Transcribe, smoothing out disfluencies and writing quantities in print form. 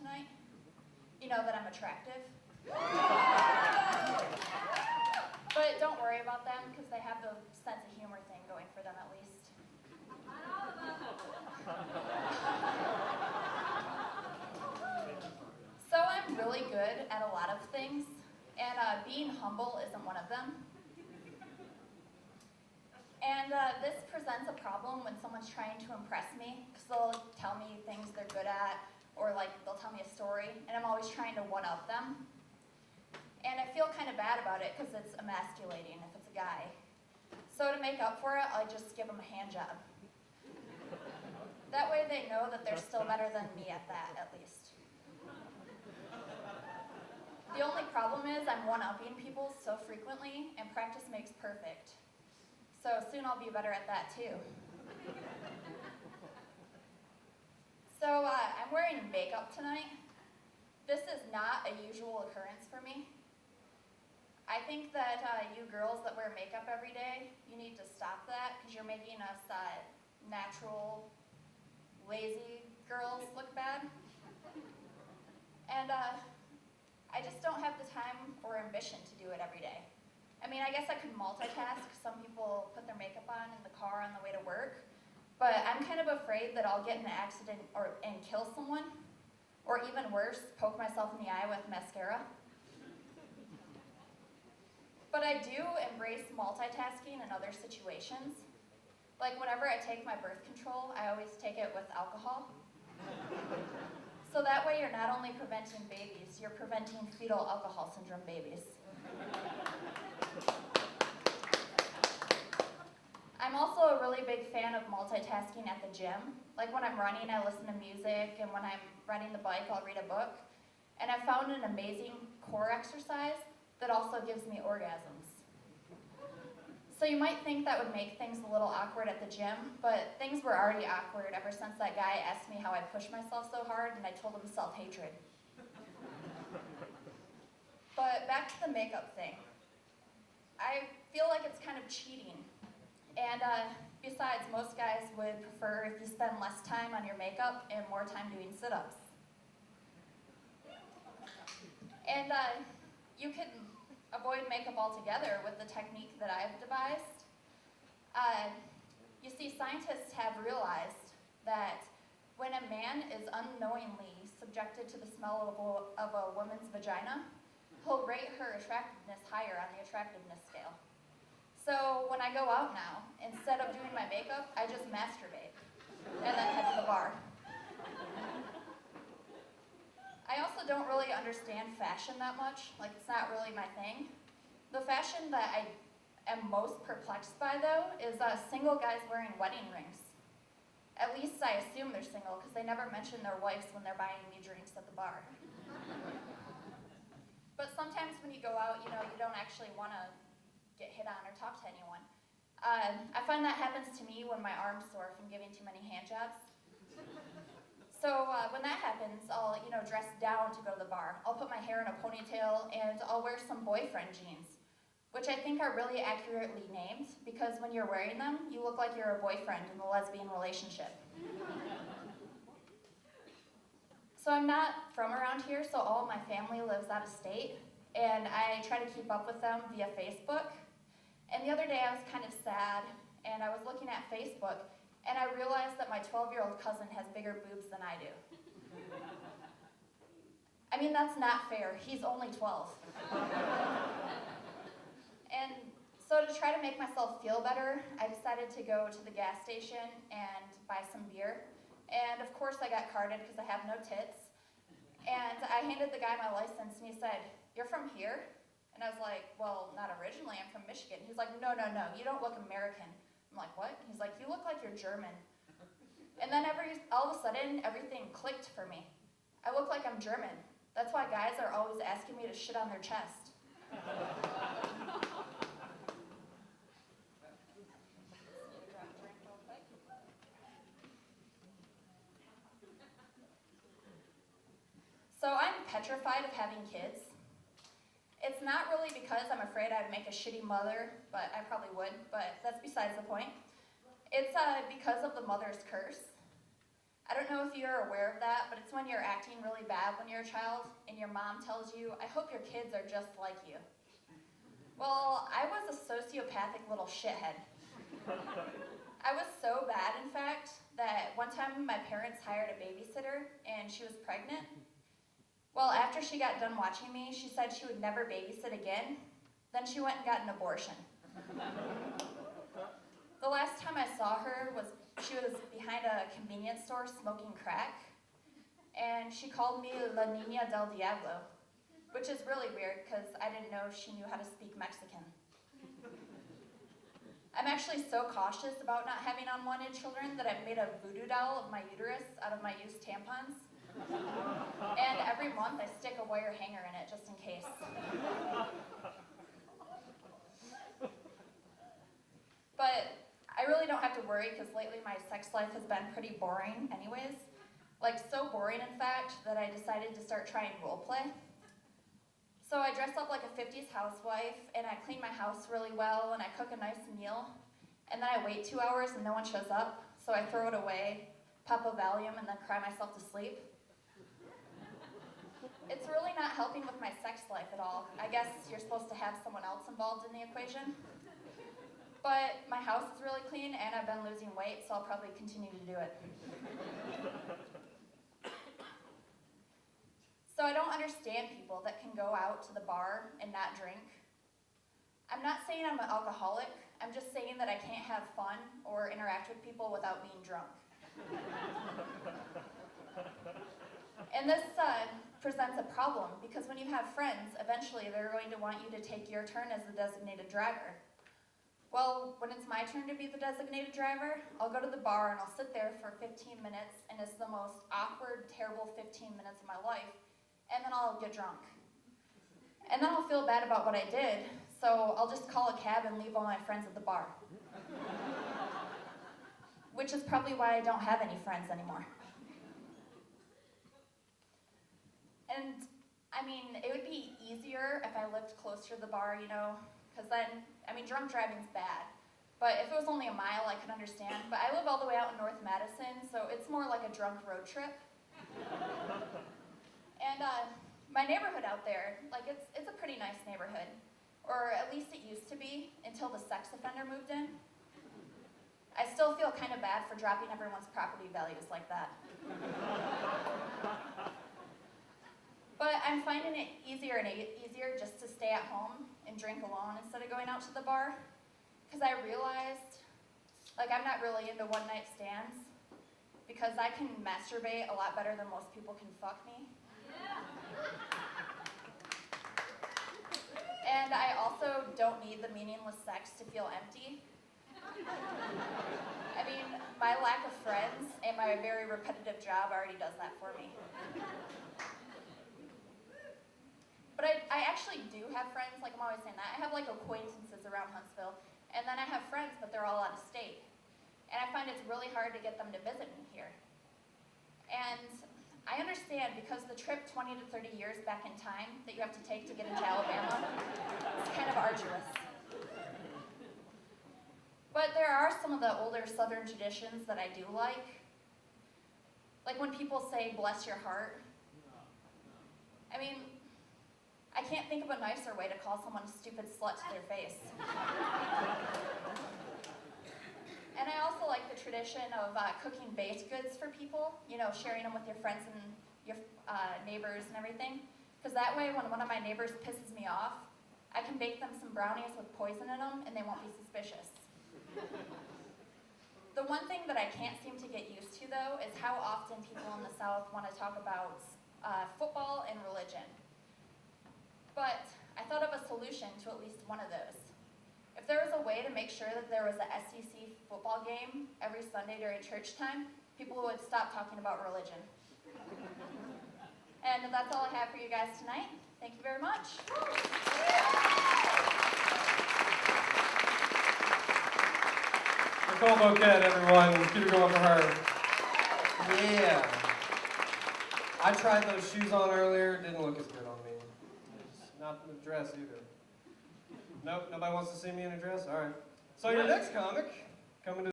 tonight? You know that I'm attractive? But don't worry about them, because they have the sense of humor thing going for them at least. So I'm really good at a lot of things, and being humble isn't one of them. And this presents a problem when someone's trying to impress me, because they'll tell me things they're good at, or like they'll tell me a story, and I'm always trying to one-up them. And I feel kind of bad about it, because it's emasculating if it's a guy. So to make up for it, I just give them a hand job. That way they know that they're still better than me at that, at least. The only problem is I'm one-upping people so frequently, and practice makes perfect. So soon I'll be better at that too. So I'm wearing makeup tonight. This is not a usual occurrence for me. I think that you girls that wear makeup every day, you need to stop that, because you're making us natural, lazy girls look bad. And I just don't have the time or ambition to do it every day. I mean, I guess I could multitask. Some people put their makeup on in the car on the way to work. But I'm kind of afraid that I'll get in an accident and kill someone. Or even worse, poke myself in the eye with mascara. But I do embrace multitasking in other situations. Like whenever I take my birth control, I always take it with alcohol. So that way you're not only preventing babies, you're preventing fetal alcohol syndrome babies. I'm also a really big fan of multitasking at the gym. Like when I'm running, I listen to music, and when I'm riding the bike, I'll read a book. And I found an amazing core exercise that also gives me orgasms. So you might think that would make things a little awkward at the gym, but things were already awkward ever since that guy asked me how I pushed myself so hard, and I told him self-hatred. But back to the makeup thing. I feel like it's kind of cheating. And besides, most guys would prefer if you spend less time on your makeup and more time doing sit-ups. And you can avoid makeup altogether with the technique that I've devised. You see, scientists have realized that when a man is unknowingly subjected to the smell of a woman's vagina, he'll rate her attractiveness higher on the attractiveness scale. So when I go out now, instead of doing my makeup, I just masturbate and then head to the bar. I also don't really understand fashion that much. Like, it's not really my thing. The fashion that I am most perplexed by, though, is single guys wearing wedding rings. At least I assume they're single, because they never mention their wives when they're buying me drinks at the bar. But sometimes when you go out, you don't actually want to get hit on or talk to anyone. I find that happens to me when my arm's sore from giving too many hand jobs. So when that happens, I'll dress down to go to the bar. I'll put my hair in a ponytail, and I'll wear some boyfriend jeans, which I think are really accurately named, because when you're wearing them, you look like you're a boyfriend in a lesbian relationship. So I'm not from around here, so all of my family lives out of state, and I try to keep up with them via Facebook. And the other day I was kind of sad, and I was looking at Facebook, and I realized that my 12-year-old cousin has bigger boobs than I do. I mean, that's not fair. He's only 12. And so to try to make myself feel better, I decided to go to the gas station and buy some beer. And of course I got carded because I have no tits. And I handed the guy my license, and he said, "You're from here?" And I was like, "Well, not originally, I'm from Michigan." He's like, no, you don't look American. I'm like, "What?" He's like, "You look like you're German." And then all of a sudden, everything clicked for me. I look like I'm German. That's why guys are always asking me to shit on their chest. So I'm petrified of having kids. It's not really because I'm afraid I'd make a shitty mother, but I probably would, but that's besides the point. It's because of the mother's curse. I don't know if you're aware of that, but it's when you're acting really bad when you're a child and your mom tells you, "I hope your kids are just like you." Well, I was a sociopathic little shithead. I was so bad, in fact, that one time my parents hired a babysitter and she was pregnant. Well, after she got done watching me, she said she would never babysit again. Then she went and got an abortion. The last time I saw her she was behind a convenience store smoking crack, and she called me La Niña del Diablo, which is really weird because I didn't know she knew how to speak Mexican. I'm actually so cautious about not having unwanted children that I've made a voodoo doll of my uterus out of my used tampons. And every month I stick a wire hanger in it just in case. But I really don't have to worry because lately my sex life has been pretty boring anyways. Like so boring in fact that I decided to start trying role play. So I dress up like a 50s housewife and I clean my house really well and I cook a nice meal. And then I wait 2 hours and no one shows up, so I throw it away, pop a Valium, and then cry myself to sleep. It's really not helping with my sex life at all. I guess you're supposed to have someone else involved in the equation. But my house is really clean and I've been losing weight, so I'll probably continue to do it. So I don't understand people that can go out to the bar and not drink. I'm not saying I'm an alcoholic, I'm just saying that I can't have fun or interact with people without being drunk. And this presents a problem because when you have friends, eventually they're going to want you to take your turn as the designated driver. Well, when it's my turn to be the designated driver, I'll go to the bar and I'll sit there for 15 minutes and it's the most awkward, terrible 15 minutes of my life, and then I'll get drunk. And then I'll feel bad about what I did, so I'll just call a cab and leave all my friends at the bar. Which is probably why I don't have any friends anymore. And, I mean, it would be easier if I lived closer to the bar, you know, because then, I mean, drunk driving's bad. But if it was only a mile, I could understand. But I live all the way out in North Madison, so it's more like a drunk road trip. And my neighborhood out there, like, it's a pretty nice neighborhood. Or at least it used to be, until the sex offender moved in. I still feel kind of bad for dropping everyone's property values like that. But I'm finding it easier and easier just to stay at home and drink alone instead of going out to the bar. Because I realized, like, I'm not really into one-night stands because I can masturbate a lot better than most people can fuck me. And I also don't need the meaningless sex to feel empty. I mean, my lack of friends and my very repetitive job already does that for me. But I actually do have friends, like I'm always saying that. I have like acquaintances around Huntsville, and then I have friends, but they're all out of state. And I find it's really hard to get them to visit me here. And I understand because the trip 20 to 30 years back in time that you have to take to get into Alabama is kind of arduous. But there are some of the older Southern traditions that I do like. Like when people say, "bless your heart." I mean, I can't think of a nicer way to call someone a stupid slut to their face. And I also like the tradition of cooking baked goods for people, you know, sharing them with your friends and your neighbors and everything. Because that way, when one of my neighbors pisses me off, I can bake them some brownies with poison in them and they won't be suspicious. The one thing that I can't seem to get used to, though, is how often people in the South want to talk about football and religion. But I thought of a solution to at least one of those. If there was a way to make sure that there was a SEC football game every Sunday during church time, people would stop talking about religion. And that's all I have for you guys tonight. Thank you very much. Nicole Bouquet, everyone. Let's keep it going for her. Yeah. I tried those shoes on earlier. Didn't look as good on me. It's not in the dress either. Nope, nobody wants to see me in a dress? All right. So your next comic, coming to